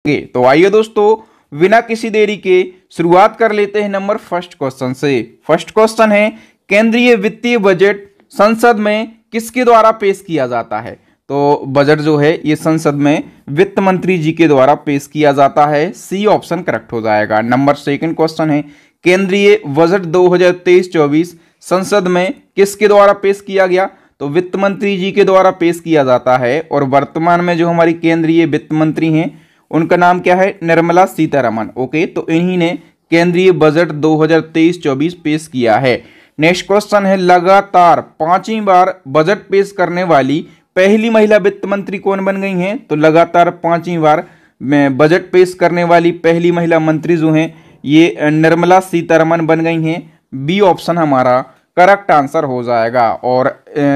Okay, तो आइए दोस्तों बिना किसी देरी के शुरुआत कर लेते हैं नंबर फर्स्ट क्वेश्चन से। फर्स्ट क्वेश्चन है, केंद्रीय वित्तीय बजट संसद में किसके द्वारा पेश किया जाता है? तो बजट जो है ये संसद में वित्त मंत्री जी के द्वारा पेश किया जाता है। सी ऑप्शन करेक्ट हो जाएगा। नंबर सेकंड क्वेश्चन है, केंद्रीय बजट 2023-24 संसद में किसके द्वारा पेश किया गया? तो वित्त मंत्री जी के द्वारा पेश किया जाता है। और वर्तमान में जो हमारी केंद्रीय वित्त मंत्री हैं उनका नाम क्या है? निर्मला सीतारमण। ओके, तो इन्हीं ने केंद्रीय बजट 2023-24 पेश किया है। नेक्स्ट क्वेश्चन है, लगातार 5वीं बार बजट पेश करने वाली पहली महिला वित्त मंत्री कौन बन गई हैं? तो लगातार 5वीं बार में बजट पेश करने वाली पहली महिला मंत्री जो हैं ये निर्मला सीतारमण बन गई हैं। बी ऑप्शन हमारा करेक्ट आंसर हो जाएगा। और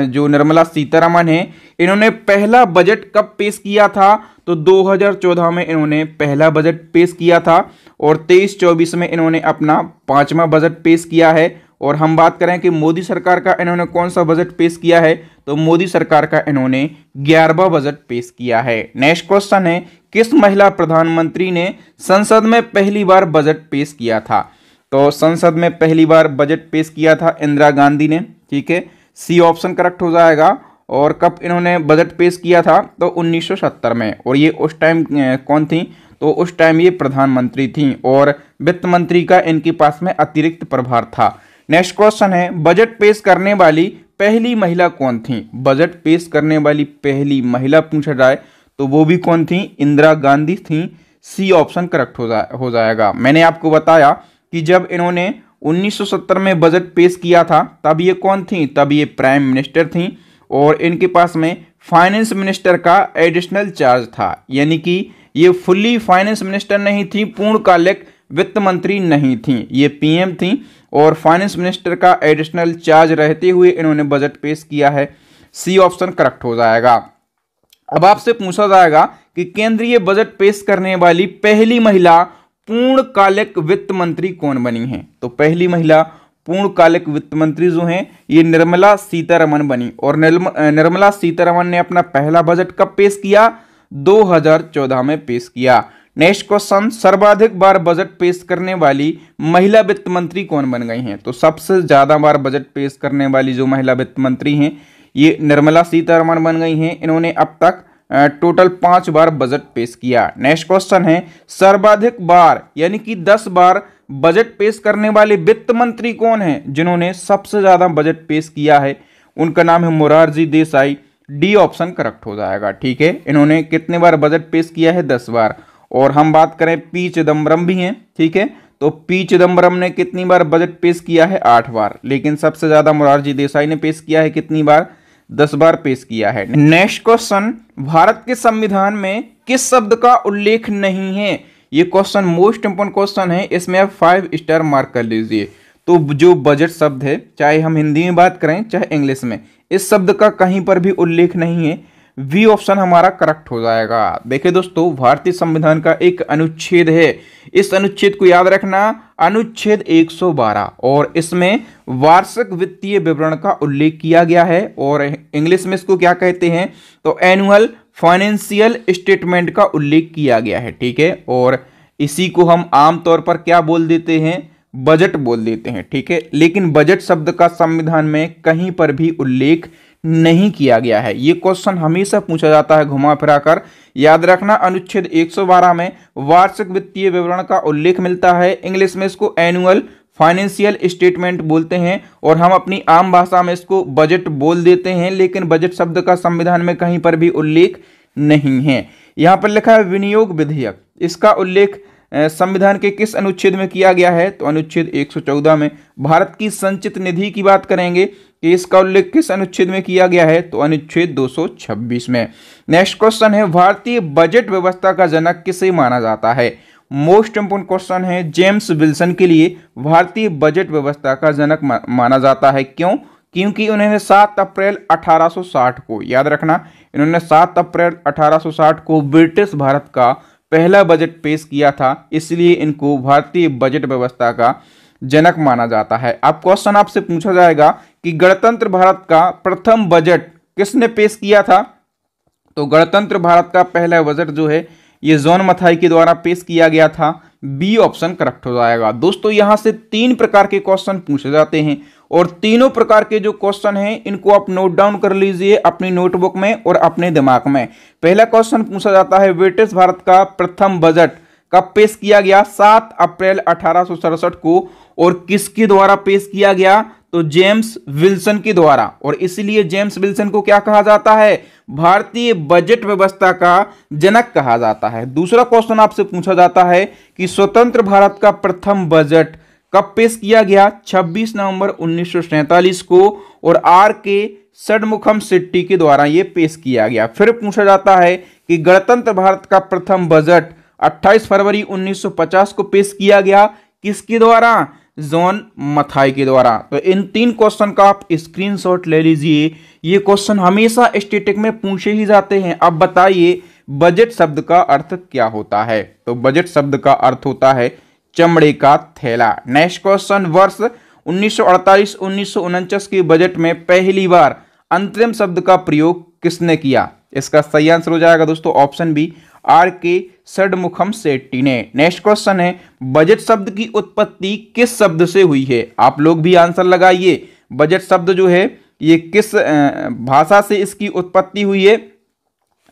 जो निर्मला सीतारमण है इन्होंने पहला बजट कब पेश किया था? तो 2014 में इन्होंने पहला बजट पेश किया था और 23-24 में इन्होंने अपना 5वां बजट पेश किया है। और हम बात करें कि मोदी सरकार का इन्होंने कौन सा बजट पेश किया है? तो मोदी सरकार का इन्होंने 11वां बजट पेश किया है। नेक्स्ट क्वेश्चन है, किस महिला प्रधानमंत्री ने संसद में पहली बार बजट पेश किया था? तो संसद में पहली बार बजट पेश किया था इंदिरा गांधी ने। ठीक है, सी ऑप्शन करेक्ट हो जाएगा। और कब इन्होंने बजट पेश किया था? तो 1970 में। और ये उस टाइम कौन थी? तो उस टाइम ये प्रधानमंत्री थी और वित्त मंत्री का इनके पास में अतिरिक्त प्रभार था। नेक्स्ट क्वेश्चन है, बजट पेश करने वाली पहली महिला कौन थी? बजट पेश करने वाली पहली महिला पूछा जाए तो वो भी कौन थी? इंदिरा गांधी थी। सी ऑप्शन करेक्ट हो जाएगा। मैंने आपको बताया कि जब इन्होंने 1970 में बजट पेश किया था तब ये कौन थी? तब ये प्राइम मिनिस्टर थी और इनके पास में फाइनेंस मिनिस्टर का एडिशनल चार्ज था। यानी कि ये फुल्ली फाइनेंस मिनिस्टर नहीं थी, पूर्णकालिक वित्त मंत्री नहीं थी, ये पीएम थी और फाइनेंस मिनिस्टर का एडिशनल चार्ज रहते हुए इन्होंने बजट पेश किया है। सी ऑप्शन करेक्ट हो जाएगा। अब आपसे पूछा जाएगा कि केंद्रीय बजट पेश करने वाली पहली महिला पूर्णकालिक वित्त मंत्री कौन बनी है? तो पहली महिला पूर्णकालिक वित्त मंत्री जो हैं ये निर्मला सीतारमण बनी। और निर्मला सीतारमण ने अपना पहला बजट कब पेश किया? 2014 में पेश किया। नेक्स्ट क्वेश्चन, सर्वाधिक बार बजट पेश करने वाली महिला वित्त मंत्री कौन बन गई हैं? तो सबसे ज्यादा बार बजट पेश करने वाली जो महिला वित्त मंत्री हैं ये निर्मला सीतारमण बन गई हैं। इन्होंने अब तक टोटल 5 बार बजट पेश किया। नेक्स्ट क्वेश्चन है, सर्वाधिक बार यानी कि 10 बार बजट पेश करने वाले वित्त मंत्री कौन हैं जिन्होंने सबसे ज्यादा बजट पेश किया है? उनका नाम है Morarji Desai. D option correct हो जाएगा। ठीक है, इन्होंने कितने बार बजट पेश किया है? 10 बार। और हम बात करें पी चिदम्बरम भी हैं। ठीक है, तो पी चिदम्बरम ने कितनी बार बजट पेश किया है? 8 बार। लेकिन सबसे ज्यादा मोरारजी देसाई ने पेश किया है कितनी बार? 10 बार पेश किया है। नेक्स्ट क्वेश्चन, भारत के संविधान में किस शब्द का उल्लेख नहीं है? ये क्वेश्चन मोस्ट इंपोर्टेंट क्वेश्चन है, इसमें आप 5 स्टार मार्क कर लीजिए। तो जो बजट शब्द है, चाहे हम हिंदी में बात करें चाहे इंग्लिश में, इस शब्द का कहीं पर भी उल्लेख नहीं है। वी ऑप्शन हमारा करेक्ट हो जाएगा। देखिए दोस्तों, भारतीय संविधान का एक अनुच्छेद है, इस अनुच्छेद को याद रखना, अनुच्छेद 112, और इसमें वार्षिक वित्तीय विवरण का उल्लेख किया गया है। और इंग्लिश में इसको क्या कहते हैं? तो एनुअल फाइनेंशियल स्टेटमेंट का उल्लेख किया गया है। ठीक है, और इसी को हम आमतौर पर क्या बोल देते हैं? बजट बोल देते हैं। ठीक है, लेकिन बजट शब्द का संविधान में कहीं पर भी उल्लेख नहीं किया गया है। ये क्वेश्चन हमेशा पूछा जाता है घुमा फिरा कर। याद रखना, अनुच्छेद 112 में वार्षिक वित्तीय विवरण का उल्लेख मिलता है। इंग्लिश में इसको एनुअल फाइनेंशियल स्टेटमेंट बोलते हैं और हम अपनी आम भाषा में इसको बजट बोल देते हैं। लेकिन बजट शब्द का संविधान में कहीं पर भी उल्लेख नहीं है। यहाँ पर लिखा है विनियोग विधेयक, इसका उल्लेख संविधान के किस अनुच्छेद में किया गया है? तो अनुच्छेद 114 में। भारत की संचित निधि की बात करेंगे कि इसका उल्लेख किस अनुच्छेद में किया गया है? तो अनुच्छेद 226 में। नेक्स्ट क्वेश्चन है, भारतीय बजट व्यवस्था का जनक किसे माना जाता है? मोस्ट इंपोर्टेंट क्वेश्चन है। जेम्स विल्सन के लिए भारतीय बजट व्यवस्था का जनक माना जाता है। क्यों? क्योंकि उन्होंने 7 अप्रैल 1860 को, याद रखना, इन्होंने 7 अप्रैल 1860 को ब्रिटिश भारत का पहला बजट पेश किया था, इसलिए इनको भारतीय बजट व्यवस्था का जनक माना जाता है। अब क्वेश्चन आपसे पूछा जाएगा कि गणतंत्र भारत का प्रथम बजट किसने पेश किया था? तो गणतंत्र भारत का पहला बजट जो है ये जॉन मथाई के द्वारा पेश किया गया था। बी ऑप्शन करेक्ट हो जाएगा। दोस्तों यहां से 3 प्रकार के क्वेश्चन पूछे जाते हैं और तीनों प्रकार के जो क्वेश्चन हैं इनको आप नोट डाउन कर लीजिए अपनी नोटबुक में और अपने दिमाग में। पहला क्वेश्चन पूछा जाता है ब्रिटिश भारत का प्रथम बजट कब पेश किया गया? 7 अप्रैल 1867 को। और किसके द्वारा पेश किया गया? तो जेम्स विल्सन के द्वारा। और इसलिए जेम्स विल्सन को क्या कहा जाता है? भारतीय बजट व्यवस्था का जनक कहा जाता है। दूसरा क्वेश्चन आपसे पूछा जाता है कि स्वतंत्र भारत का प्रथम बजट कब पेश किया गया? 26 नवंबर 1947 को। और आर के षणमुखम शेट्टी के द्वारा यह पेश किया गया। फिर पूछा जाता है कि गणतंत्र भारत का प्रथम बजट 28 फरवरी 1950 को पेश किया गया। किसके द्वारा? जॉन मथाई के द्वारा। तो इन 3 क्वेश्चन का आप स्क्रीनशॉट ले लीजिए। ये क्वेश्चन हमेशा स्टैटिक में पूछे ही जाते हैं। अब बताइए बजट शब्द का अर्थ क्या होता है? तो बजट शब्द का अर्थ होता है चमड़े का थैला। नेक्स्ट क्वेश्चन, वर्ष 1948-1949 के बजट में पहली बार अंतरिम शब्द का प्रयोग किसने किया? इसका सही आंसर हो जाएगा दोस्तों ऑप्शन बी, आर के षणमुखम शेट्टी ने। नेक्स्ट क्वेश्चन है बजट शब्द की उत्पत्ति किस शब्द से हुई है? आप लोग भी आंसर लगाइए। बजट शब्द जो है ये किस भाषा से इसकी उत्पत्ति हुई है?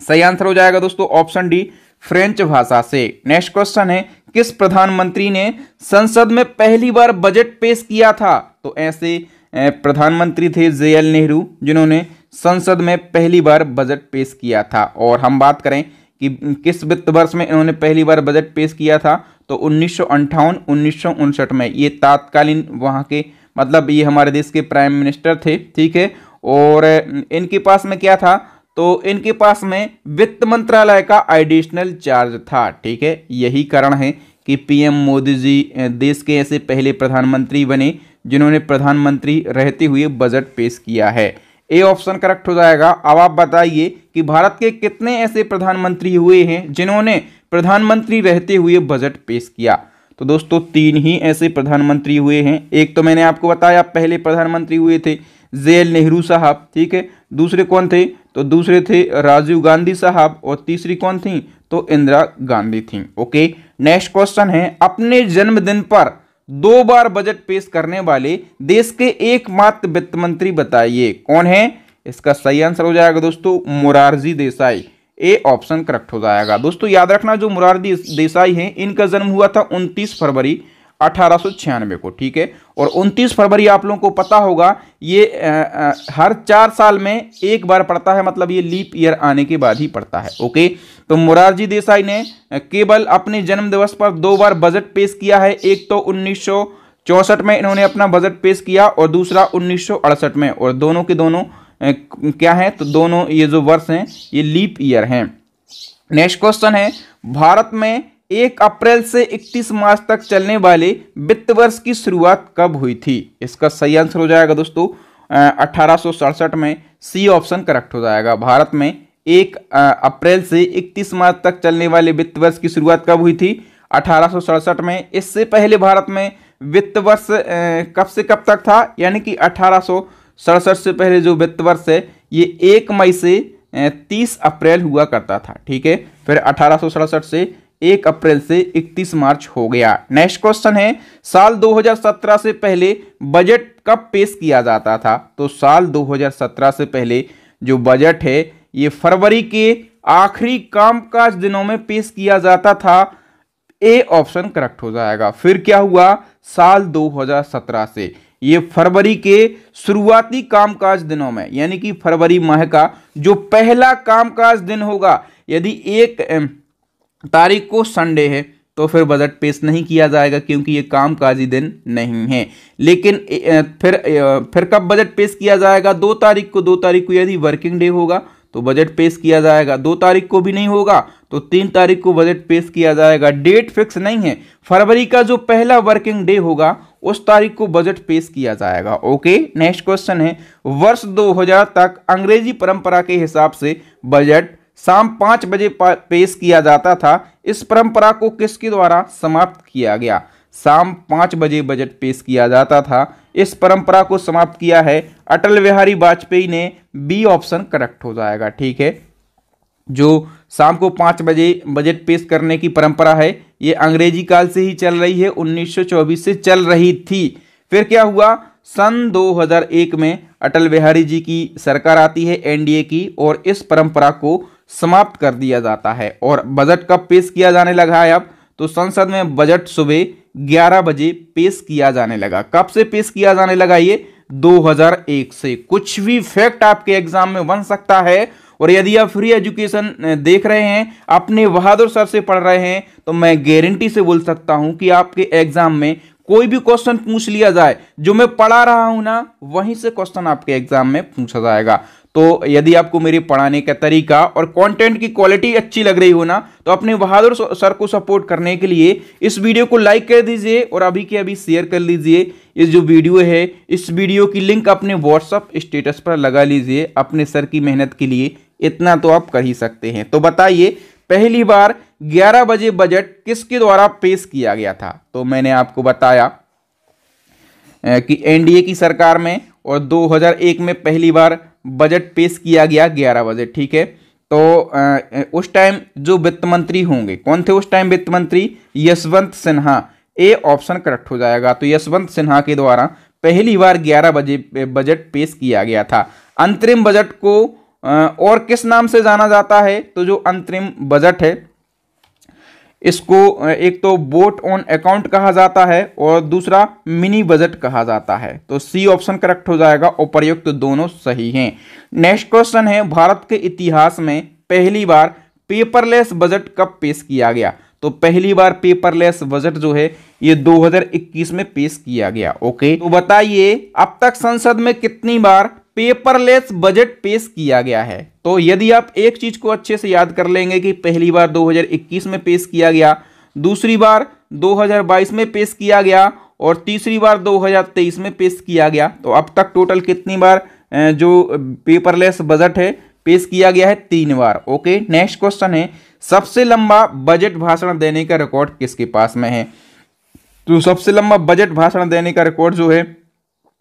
सही आंसर हो जाएगा दोस्तों ऑप्शन डी, फ्रेंच भाषा से। नेक्स्ट क्वेश्चन है किस प्रधानमंत्री ने संसद में पहली बार बजट पेश किया था? तो ऐसे प्रधानमंत्री थे जे.एल. नेहरू, जिन्होंने संसद में पहली बार बजट पेश किया था। और हम बात करें कि किस वित्त वर्ष में इन्होंने पहली बार बजट पेश किया था, तो 1958-1959 में। ये तत्कालीन वहाँ के मतलब ये हमारे देश के प्राइम मिनिस्टर थे, ठीक है। और इनके पास में क्या था? तो इनके पास में वित्त मंत्रालय का एडिशनल चार्ज था, ठीक है। यही कारण है कि पीएम मोदी जी देश के ऐसे पहले प्रधानमंत्री बने जिन्होंने प्रधानमंत्री रहते हुए बजट पेश किया है। ए ऑप्शन करेक्ट हो जाएगा। अब आप बताइए कि भारत के कितने ऐसे प्रधानमंत्री हुए हैं जिन्होंने प्रधानमंत्री रहते हुए बजट पेश किया? तो दोस्तों 3 ही ऐसे प्रधानमंत्री हुए हैं। एक तो मैंने आपको बताया पहले प्रधानमंत्री हुए थे जे.एल. नेहरू साहब, ठीक है। दूसरे कौन थे? तो दूसरे थे राजीव गांधी साहब। और तीसरी कौन थी? तो इंदिरा गांधी थी। ओके, नेक्स्ट क्वेश्चन है अपने जन्मदिन पर 2 बार बजट पेश करने वाले देश के एकमात्र वित्त मंत्री बताइए कौन है? इसका सही आंसर हो जाएगा दोस्तों Morarji Desai. A option correct हो जाएगा। दोस्तों याद रखना जो मोरारजी देसाई हैं इनका जन्म हुआ था 29 फरवरी 1896 को, ठीक है। और 29 फरवरी आप लोगों को पता होगा ये हर 4 साल में एक बार पड़ता है, मतलब ये लीप ईयर आने के बाद ही पड़ता है। ओके, तो मोरारजी देसाई ने केवल अपने जन्म दिवस पर 2 बार बजट पेश किया है। एक तो 1964 में इन्होंने अपना बजट पेश किया और दूसरा 1968 में। और दोनों के दोनों क्या है? तो दोनों ये जो वर्ष हैं ये लीप ईयर हैं। नेक्स्ट क्वेश्चन है भारत में 1 अप्रैल से 31 मार्च तक चलने वाले वित्त वर्ष की शुरुआत कब हुई थी? इसका सही आंसर हो जाएगा दोस्तों 1867 में। सी ऑप्शन करेक्ट हो जाएगा। भारत में 1 अप्रैल से 31 मार्च तक चलने वाले वित्त वर्ष की शुरुआत कब हुई थी? 1867 में। इससे पहले भारत में वित्त वर्ष कब से कब तक था? यानी कि 1867 से पहले जो वित्त वर्ष है ये 1 मई से 30 अप्रैल हुआ करता था, ठीक है। फिर 1867 से 1 अप्रैल से 31 मार्च हो गया। नेक्स्ट क्वेश्चन है साल 2017 से पहले बजट कब पेश किया जाता था? तो साल 2017 से पहले जो बजट है ये फरवरी के आखिरी कामकाज दिनों में पेश किया जाता था। ए ऑप्शन करेक्ट हो जाएगा। फिर क्या हुआ? साल 2017 से ये फरवरी के शुरुआती कामकाज दिनों में, यानी कि फरवरी माह का जो पहला कामकाज दिन होगा, यदि 1 तारीख को संडे है तो फिर बजट पेश नहीं किया जाएगा क्योंकि ये कामकाजी दिन नहीं है। लेकिन फिर कब बजट पेश किया जाएगा? 2 तारीख को। 2 तारीख को यदि वर्किंग डे होगा तो बजट पेश किया जाएगा। 2 तारीख को भी नहीं होगा तो 3 तारीख को बजट पेश किया जाएगा। डेट फिक्स नहीं है। फरवरी का जो पहला वर्किंग डे होगा उस तारीख को बजट पेश किया जाएगा। ओके, नेक्स्ट क्वेश्चन है वर्ष 2000 तक अंग्रेजी परंपरा के हिसाब से बजट शाम 5 बजे पेश किया जाता था। इस परंपरा को किसके द्वारा समाप्त किया गया? शाम 5 बजे बजट पेश किया जाता था। इस परंपरा को समाप्त किया है अटल बिहारी वाजपेयी ने। बी ऑप्शन करेक्ट हो जाएगा, ठीक है। जो शाम को 5 बजे बजट पेश करने की परंपरा है, ये अंग्रेजी काल से ही चल रही है, 1924 से चल रही थी। फिर क्या हुआ, सन 2001 में अटल बिहारी जी की सरकार आती है, एनडीए की, और इस परंपरा को समाप्त कर दिया जाता है और बजट कब पेश किया जाने लगा है अब, तो संसद में बजट सुबह 11 बजे पेश किया जाने लगा। कब से पेश किया जाने लगा, ये 2001 से। कुछ भी फैक्ट आपके एग्जाम में बन सकता है, और यदि आप फ्री एजुकेशन देख रहे हैं, अपने बहादुर सर से पढ़ रहे हैं, तो मैं गारंटी से बोल सकता हूं कि आपके एग्जाम में कोई भी क्वेश्चन पूछ लिया जाए, जो मैं पढ़ा रहा हूं ना, वहीं से क्वेश्चन आपके एग्जाम में पूछा जाएगा। तो यदि आपको मेरे पढ़ाने का तरीका और कंटेंट की क्वालिटी अच्छी लग रही हो ना, तो अपने बहादुर सर को सपोर्ट करने के लिए इस वीडियो को लाइक कर दीजिए और अभी के अभी शेयर कर लीजिए। इस जो वीडियो है, इस वीडियो की लिंक अपने व्हाट्सएप स्टेटस पर लगा लीजिए। अपने सर की मेहनत के लिए इतना तो आप कर ही सकते हैं। तो बताइए, पहली बार 11 बजे बजट किसके द्वारा पेश किया गया था? तो मैंने आपको बताया कि एनडीए की सरकार में, और 2001 में पहली बार बजट पेश किया गया 11 बजे। ठीक है, तो उस टाइम जो वित्त मंत्री होंगे, कौन थे उस टाइम वित्त मंत्री? Yashwant Sinha. A option correct हो जाएगा। तो यशवंत सिन्हा के द्वारा पहली बार 11 बजे बजट पेश किया गया था। अंतरिम बजट को और किस नाम से जाना जाता है? तो जो अंतरिम बजट है, इसको एक तो वोट ऑन अकाउंट कहा जाता है और दूसरा मिनी बजट कहा जाता है। तो सी ऑप्शन करेक्ट हो जाएगा। उपर्युक्त तो दोनों सही हैं। नेक्स्ट क्वेश्चन है, भारत के इतिहास में पहली बार पेपरलेस बजट कब पेश किया गया? तो पहली बार पेपरलेस बजट जो है ये 2021 में पेश किया गया। ओके, तो बताइए अब तक संसद में कितनी बार पेपरलेस बजट पेश किया गया है? तो यदि आप एक चीज को अच्छे से याद कर लेंगे कि पहली बार 2021 में पेश किया गया, दूसरी बार 2022 में पेश किया गया और तीसरी बार 2023 में पेश किया गया, तो अब तक टोटल कितनी बार जो पेपरलेस बजट है पेश किया गया है? 3 बार। ओके, नेक्स्ट क्वेश्चन है, सबसे लंबा बजट भाषण देने का रिकॉर्ड किसके पास में है? तो सबसे लंबा बजट भाषण देने का रिकॉर्ड जो है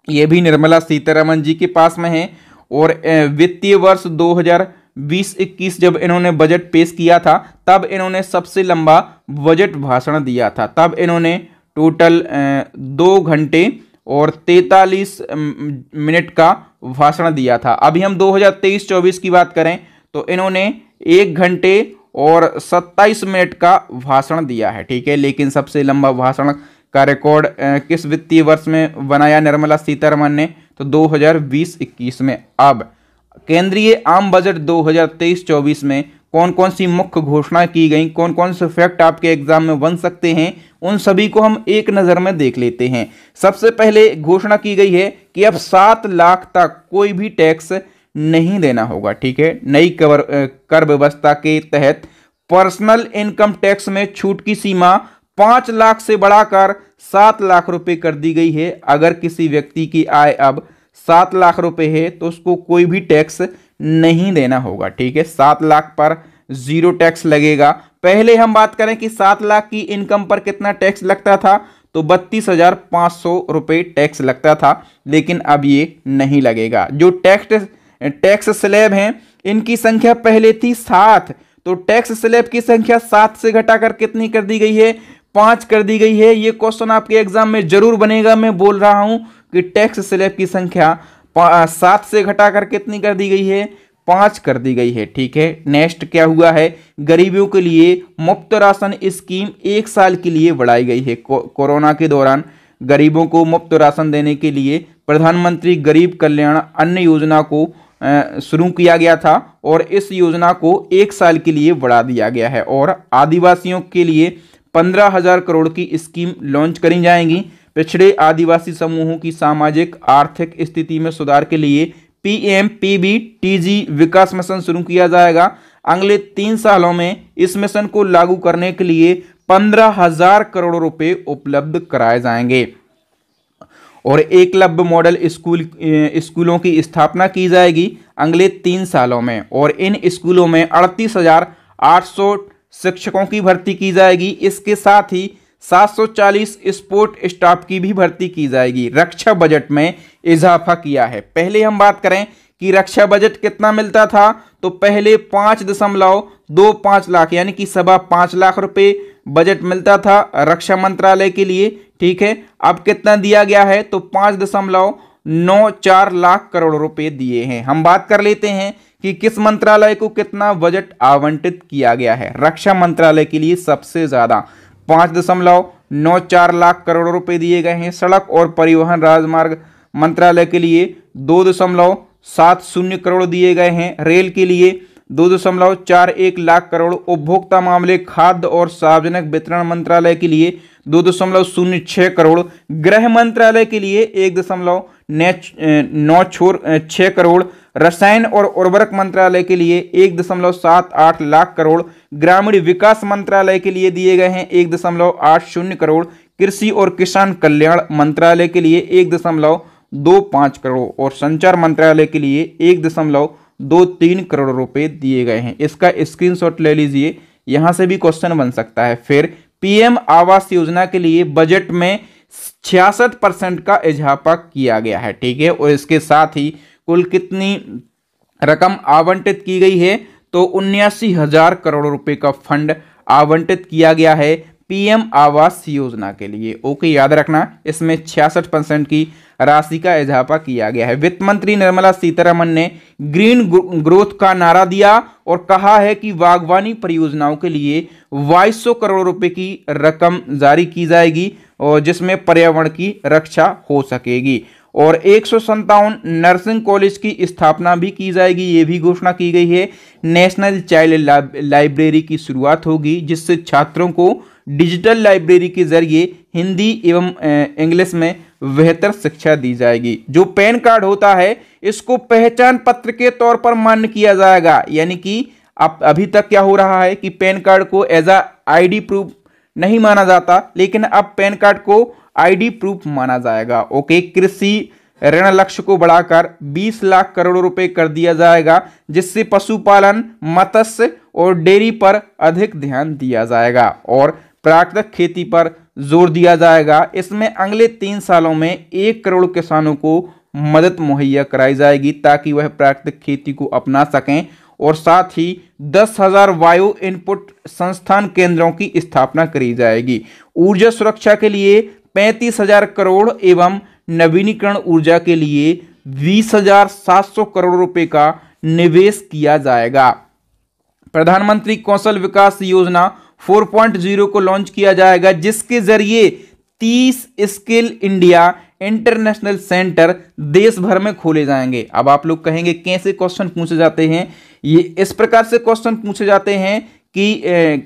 ये भी निर्मला सीतारमण जी के पास में है। और वित्तीय वर्ष 2020-21 जब इन्होंने बजट पेश किया था, तब इन्होंने सबसे लंबा बजट भाषण दिया था। तब इन्होंने टोटल 2 घंटे और 43 मिनट का भाषण दिया था। अभी हम 2023-24 की बात करें तो इन्होंने 1 घंटे और 27 मिनट का भाषण दिया है। ठीक है, लेकिन सबसे लंबा भाषण का रिकॉर्ड किस वित्तीय वर्ष में बनाया निर्मला सीतारमण ने? तो 2020-21 में। अब केंद्रीय आम बजट 2023-24 में कौन कौन सी मुख्य घोषणा की गई, कौन कौन से फैक्ट आपके एग्जाम में बन सकते हैं, उन सभी को हम एक नज़र में देख लेते हैं। सबसे पहले घोषणा की गई है कि अब 7 लाख तक कोई भी टैक्स नहीं देना होगा। ठीक है, नई कर व्यवस्था के तहत पर्सनल इनकम टैक्स में छूट की सीमा 5 लाख से बढ़ाकर 7 लाख रुपए कर दी गई है। अगर किसी व्यक्ति की आय अब 7 लाख रुपए है तो उसको कोई भी टैक्स नहीं देना होगा। ठीक है, 7 लाख पर 0 टैक्स लगेगा। पहले हम बात करें कि 7 लाख की इनकम पर कितना टैक्स लगता था, तो 32,500 रुपये टैक्स लगता था, लेकिन अब ये नहीं लगेगा। जो टैक्स स्लैब हैं इनकी संख्या पहले थी 7, तो टैक्स स्लैब की संख्या 7 से घटाकर कितनी कर दी गई है? 5 कर दी गई है। ये क्वेश्चन आपके एग्जाम में जरूर बनेगा। मैं बोल रहा हूं कि टैक्स स्लैब की संख्या 7 से घटाकर कितनी कर दी गई है? 5 कर दी गई है। ठीक है, नेक्स्ट क्या हुआ है? गरीबों के लिए मुफ्त राशन स्कीम 1 साल के लिए बढ़ाई गई है। कोरोना के दौरान गरीबों को मुफ्त राशन देने के लिए प्रधानमंत्री गरीब कल्याण अन्न योजना को शुरू किया गया था और इस योजना को 1 साल के लिए बढ़ा दिया गया है। और आदिवासियों के लिए 15,000 करोड़ की स्कीम लॉन्च करी जाएंगी। पिछड़े आदिवासी समूहों की सामाजिक आर्थिक स्थिति में सुधार के लिए PMPBTG विकास मिशन शुरू किया जाएगा। अगले 3 सालों में इस मिशन को लागू करने के लिए 15,000 करोड़ रुपए उपलब्ध कराए जाएंगे। और एकलव्य मॉडल स्कूलों की स्थापना की जाएगी अगले 3 सालों में। और इन स्कूलों में 38,800 शिक्षकों की भर्ती की जाएगी। इसके साथ ही 740 स्पोर्ट स्टाफ की भी भर्ती की जाएगी। रक्षा बजट में इजाफा किया है। पहले हम बात करें कि रक्षा बजट कितना मिलता था, तो पहले 5.25 लाख यानी कि 5.25 लाख रुपए बजट मिलता था रक्षा मंत्रालय के लिए। ठीक है, अब कितना दिया गया है तो 5.94 लाख करोड़ रुपए दिए हैं। हम बात कर लेते हैं कि किस मंत्रालय को कितना बजट आवंटित किया गया है। रक्षा मंत्रालय के लिए सबसे ज्यादा 5.94 लाख करोड़ रुपए दिए गए हैं। सड़क और परिवहन राजमार्ग मंत्रालय के लिए 2.70 करोड़ दिए गए हैं। रेल के लिए 2.41 लाख करोड़। उपभोक्ता मामले, खाद्य और सार्वजनिक वितरण मंत्रालय के लिए 2.06 करोड़। गृह मंत्रालय के लिए 1.96 करोड़। रसायन और उर्वरक मंत्रालय के लिए 1.78 लाख करोड़। ग्रामीण विकास मंत्रालय के लिए दिए गए हैं 1.80 करोड़। कृषि और किसान कल्याण मंत्रालय के लिए 1.25 करोड़ और संचार मंत्रालय के लिए 1.23 करोड़ रुपए दिए गए हैं। इसका स्क्रीनशॉट ले लीजिए, यहां से भी क्वेश्चन बन सकता है। फिर पीएम आवास योजना के लिए बजट में 66% का इजाफा किया गया है। ठीक है, और इसके साथ ही कुल कितनी रकम आवंटित की गई है तो 79,000 करोड़ रुपए का फंड आवंटित किया गया है पीएम आवास योजना के लिए। ओके, याद रखना इसमें 66% की राशि का इजाफा किया गया है। वित्त मंत्री निर्मला सीतारमण ने ग्रीन ग्रोथ का नारा दिया और कहा है कि बागवानी परियोजनाओं के लिए 2200 करोड़ रुपए की रकम जारी की जाएगी और जिसमें पर्यावरण की रक्षा हो सकेगी। और 157 नर्सिंग कॉलेज की स्थापना भी की जाएगी, ये भी घोषणा की गई है। नेशनल चाइल्ड लाइब्रेरी की शुरुआत होगी जिससे छात्रों को डिजिटल लाइब्रेरी के जरिए हिंदी एवं इंग्लिश में बेहतर शिक्षा दी जाएगी। जो पैन कार्ड होता है इसको पहचान पत्र के तौर पर मान्य किया जाएगा, यानी कि अब अभी तक क्या हो रहा है कि पैन कार्ड को एज अ आईडी प्रूफ नहीं माना जाता, लेकिन अब पैन कार्ड को आईडी प्रूफ माना जाएगा। ओके, कृषि ऋण लक्ष्य को बढ़ाकर 20 लाख करोड़ रुपए कर दिया जाएगा जिससे पशुपालन, मत्स्य और डेयरी पर अधिक ध्यान दिया जाएगा और प्राकृतिक खेती पर जोर दिया जाएगा। इसमें अगले 3 सालों में 1 करोड़ किसानों को मदद मुहैया कराई जाएगी ताकि वह प्राकृतिक खेती को अपना सकें और साथ ही 10,000 वायु इनपुट संस्थान केंद्रों की स्थापना करी जाएगी। ऊर्जा सुरक्षा के लिए 35,000 करोड़ एवं नवीनीकरण ऊर्जा के लिए 20,700 करोड़ रुपए का निवेश किया जाएगा। प्रधानमंत्री कौशल विकास योजना 4.0 को लॉन्च किया जाएगा जिसके जरिए 30 स्किल इंडिया इंटरनेशनल सेंटर देश भर में खोले जाएंगे। अब आप लोग कहेंगे कैसे क्वेश्चन पूछे जाते हैं, ये इस प्रकार से क्वेश्चन पूछे जाते हैं कि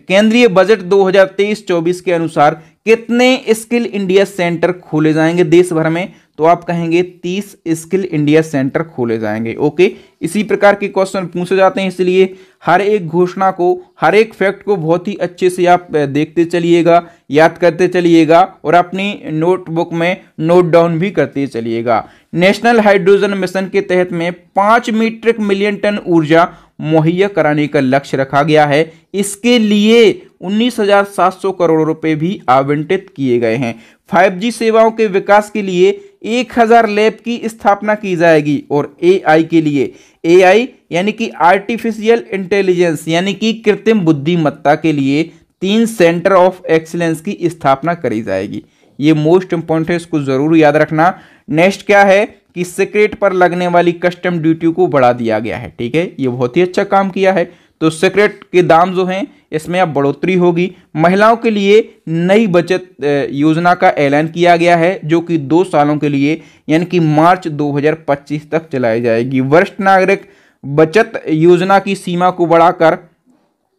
केंद्रीय बजट 2023-24 के अनुसार कितने स्किल इंडिया सेंटर खोले जाएंगे देश भर में, तो आप कहेंगे 30 स्किल इंडिया सेंटर खोले जाएंगे। ओके, इसी प्रकार के क्वेश्चन पूछे जाते हैं, इसलिए हर एक घोषणा को, हर एक फैक्ट को बहुत ही अच्छे से आप देखते चलिएगा, याद करते चलिएगा और अपनी नोटबुक में नोट डाउन भी करते चलिएगा। नेशनल हाइड्रोजन मिशन के तहत में 5 मीट्रिक मिलियन टन ऊर्जा मुहैया कराने का लक्ष्य रखा गया है। इसके लिए 19,700 करोड़ रुपए भी आवंटित किए गए हैं। 5G सेवाओं के विकास के लिए 1000 लैब की स्थापना की जाएगी और AI के लिए, AI यानी कि आर्टिफिशियल इंटेलिजेंस यानी कि कृत्रिम बुद्धिमत्ता के लिए 3 सेंटर ऑफ एक्सीलेंस की स्थापना करी जाएगी। ये मोस्ट इंपॉर्टेंट है, इसको जरूर याद रखना। नेक्स्ट क्या है कि सिगरेट पर लगने वाली कस्टम ड्यूटी को बढ़ा दिया गया है। ठीक है, ये बहुत ही अच्छा काम किया है। तो सिगरेट के दाम जो हैं इसमें अब बढ़ोतरी होगी। महिलाओं के लिए नई बचत योजना का ऐलान किया गया है जो कि 2 सालों के लिए यानी कि मार्च 2025 तक चलाई जाएगी। वरिष्ठ नागरिक बचत योजना की सीमा को बढ़ाकर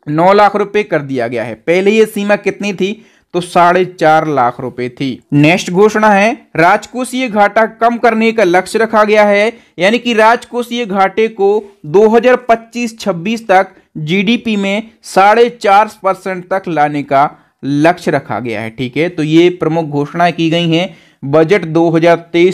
9 लाख रुपए कर दिया गया है। पहले ये सीमा कितनी थी तो 4.5 लाख रुपए थी। नेक्स्ट घोषणा है राजकोषीय घाटा कम करने का लक्ष्य रखा गया है, यानी कि राजकोषीय घाटे को 2025-26 तक जीडीपी में 4.5% तक लाने का लक्ष्य रखा गया है। ठीक है, तो ये प्रमुख घोषणाएं की गई हैं बजट 2023